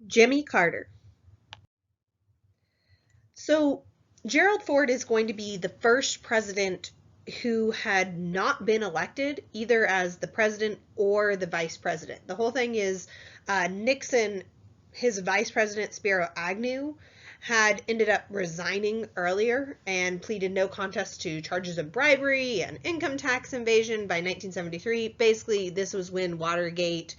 Jimmy Carter. So, Gerald Ford is going to be the first president who had not been elected either as the president or the vice president. The whole thing is Nixon, his vice president, Spiro Agnew, had ended up resigning earlier and pleaded no contest to charges of bribery and income tax evasion by 1973. Basically, this was when Watergate,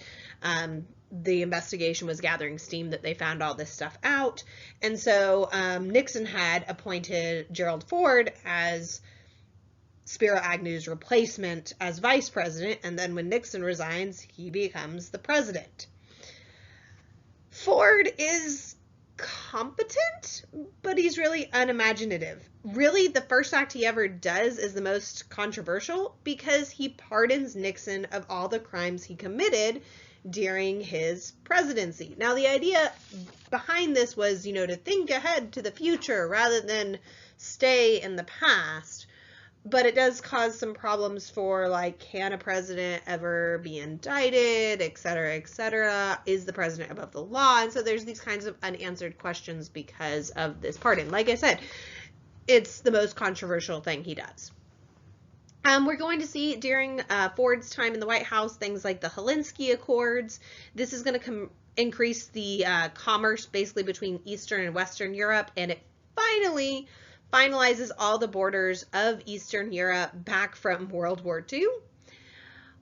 the investigation was gathering steam, that they found all this stuff out. And so Nixon had appointed Gerald Ford as Spiro Agnew's replacement as vice president. And then when Nixon resigns, he becomes the president. Ford is competent, but he's really unimaginative. Really, the first act he ever does is the most controversial because he pardons Nixon of all the crimes he committed during his presidency. Now, the idea behind this was, to think ahead to the future rather than stay in the past. But it does cause some problems for, like, can a president ever be indicted, et cetera, et cetera? Is the president above the law? And so there's these kinds of unanswered questions because of this pardon. Like I said, it's the most controversial thing he does. We're going to see during Ford's time in the White House things like the Helsinki Accords. This is going to increase the commerce basically between Eastern and Western Europe, and it finally finalizes all the borders of Eastern Europe back from World War II.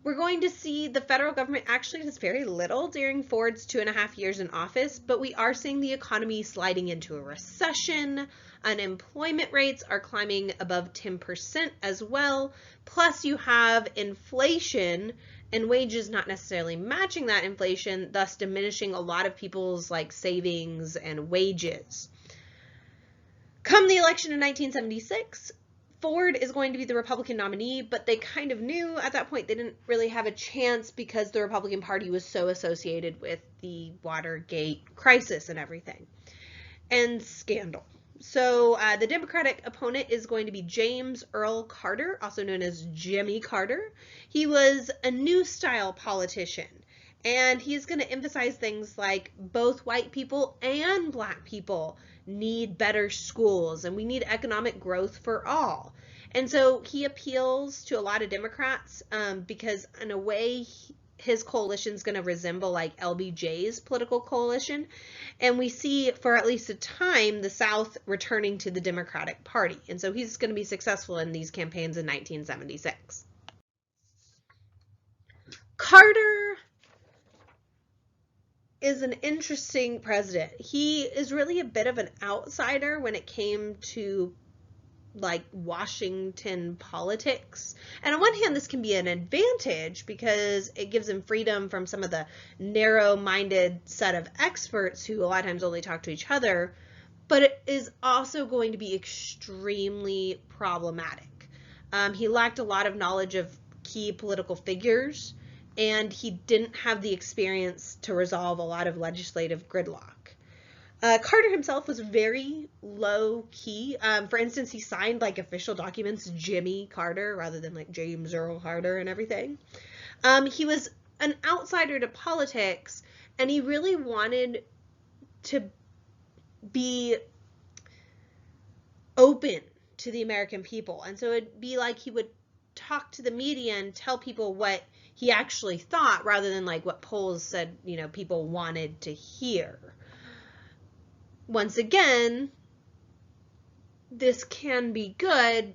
We're going to see the federal government actually does very little during Ford's 2.5 years in office, but we are seeing the economy sliding into a recession. Unemployment rates are climbing above 10% as well. Plus you have inflation and wages not necessarily matching that inflation, thus diminishing a lot of people's savings and wages. Come the election in 1976, Ford is going to be the Republican nominee, but they kind of knew at that point they didn't really have a chance because the Republican Party was so associated with the Watergate crisis and everything, and scandal. So the Democratic opponent is going to be James Earl Carter, also known as Jimmy Carter. He was a new style politician, and he's going to emphasize things like both white people and black people need better schools, and we need economic growth for all. And so he appeals to a lot of Democrats because in a way his coalition is going to resemble LBJ's political coalition. And we see for at least a time the South returning to the Democratic Party. And so he's going to be successful in these campaigns in 1976. Carter is an interesting president. He is really a bit of an outsider when it came to Washington politics. And on one hand, this can be an advantage because it gives him freedom from some of the narrow-minded set of experts who a lot of times only talk to each other, but it is also going to be extremely problematic. He lacked a lot of knowledge of key political figures, and he didn't have the experience to resolve a lot of legislative gridlock. Carter himself was very low-key. For instance, he signed official documents Jimmy Carter rather than James Earl Carter and everything. He was an outsider to politics, and he really wanted to be open to the American people. And so it'd be he would talk to the media and tell people what he actually thought rather than what polls said, people wanted to hear. Once again, this can be good,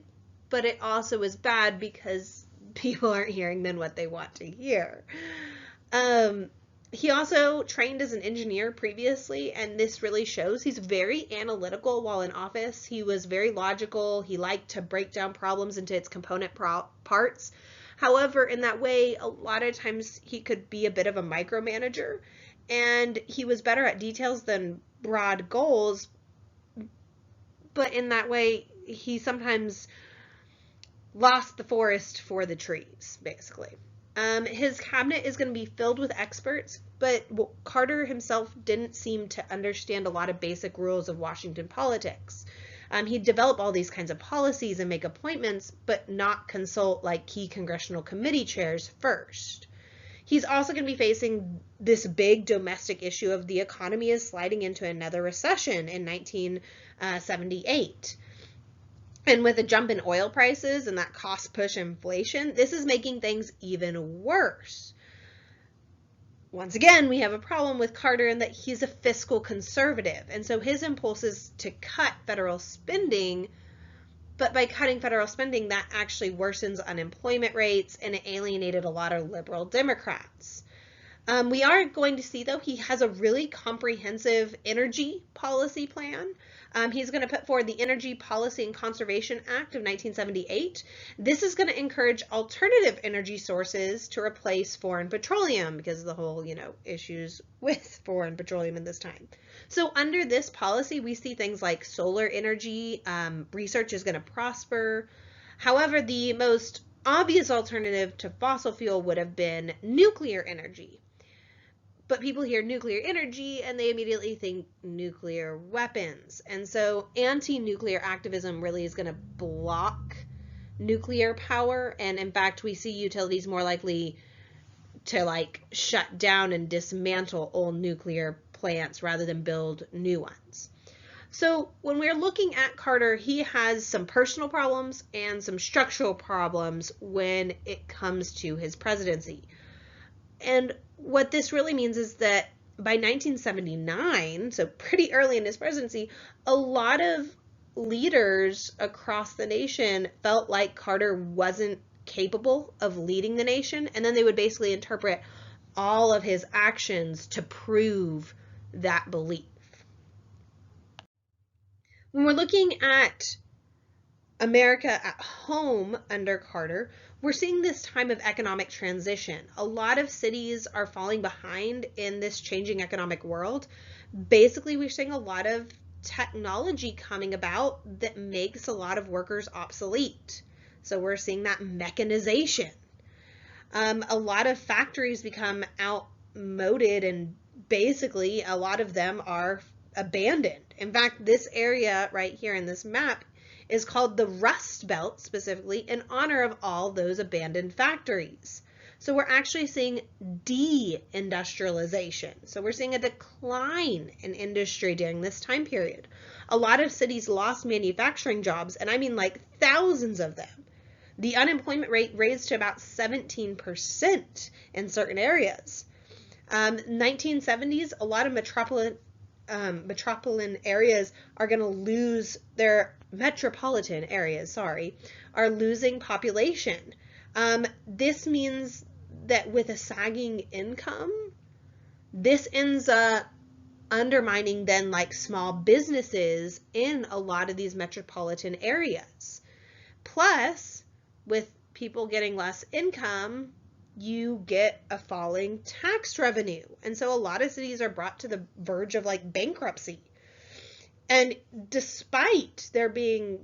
but it also is bad because people aren't hearing then what they want to hear. He also trained as an engineer previously, and this really shows. He's very analytical while in office. He was very logical. He liked to break down problems into its component parts. However, in that way, a lot of times he could be a bit of a micromanager, and he was better at details than broad goals, but in that way, he sometimes lost the forest for the trees, basically. His cabinet is going to be filled with experts, but Carter himself didn't seem to understand a lot of basic rules of Washington politics. He'd develop all these kinds of policies and make appointments, but not consult key congressional committee chairs first. He's also going to be facing this big domestic issue of the economy is sliding into another recession in 1978. And with a jump in oil prices and that cost push inflation, this is making things even worse. Once again, we have a problem with Carter in that he's a fiscal conservative. And so his impulse is to cut federal spending, but by cutting federal spending, that actually worsens unemployment rates, and it alienated a lot of liberal Democrats. We are going to see, though, he has a really comprehensive energy policy plan. He's going to put forward the Energy Policy and Conservation Act of 1978. This is going to encourage alternative energy sources to replace foreign petroleum because of the whole, issues with foreign petroleum in this time. So under this policy, we see things like solar energy, research is going to prosper. However, the most obvious alternative to fossil fuel would have been nuclear energy. But people hear nuclear energy and they immediately think nuclear weapons. And so anti-nuclear activism really is going to block nuclear power. And in fact, we see utilities more likely to shut down and dismantle old nuclear plants rather than build new ones. So when we're looking at Carter, he has some personal problems and some structural problems when it comes to his presidency. And what this really means is that by 1979, so pretty early in his presidency, a lot of leaders across the nation felt like Carter wasn't capable of leading the nation, and then they would basically interpret all of his actions to prove that belief. When we're looking at America at home under Carter, we're seeing this time of economic transition. A lot of cities are falling behind in this changing economic world. Basically, we're seeing a lot of technology coming about that makes a lot of workers obsolete. So we're seeing that mechanization. A lot of factories become outmoded, and basically a lot of them are abandoned. In fact, this area right here in this map is called the Rust Belt, specifically in honor of all those abandoned factories. So we're actually seeing de-industrialization. So we're seeing a decline in industry during this time period. A lot of cities lost manufacturing jobs, and I mean thousands of them. The unemployment rate raised to about 17% in certain areas. 1970s, a lot of metropolitan areas are going to lose their metropolitan areas, are losing population. This means that with a sagging income, this ends up undermining then small businesses in a lot of these metropolitan areas. Plus, with people getting less income, you get a falling tax revenue. And so a lot of cities are brought to the verge of bankruptcy. And despite there being,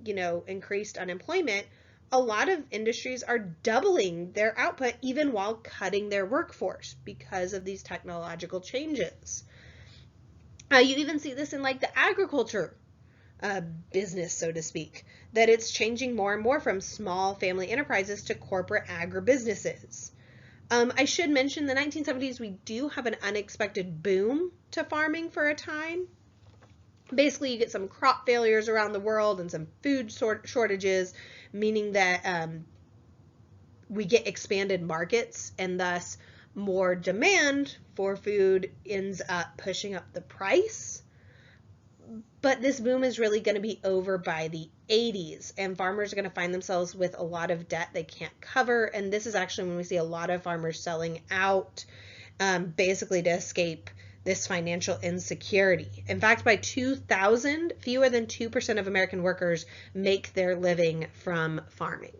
increased unemployment, a lot of industries are doubling their output even while cutting their workforce because of these technological changes. You even see this in the agriculture business, so to speak, that it's changing more and more from small family enterprises to corporate agribusinesses. I should mention the 1970s, we do have an unexpected boom to farming for a time. Basically, you get some crop failures around the world and some food shortages, meaning that we get expanded markets, and thus more demand for food ends up pushing up the price. But this boom is really going to be over by the 80s, and farmers are going to find themselves with a lot of debt they can't cover. And this is actually when we see a lot of farmers selling out, basically to escape this financial insecurity. In fact, by 2000, fewer than 2% of American workers make their living from farming.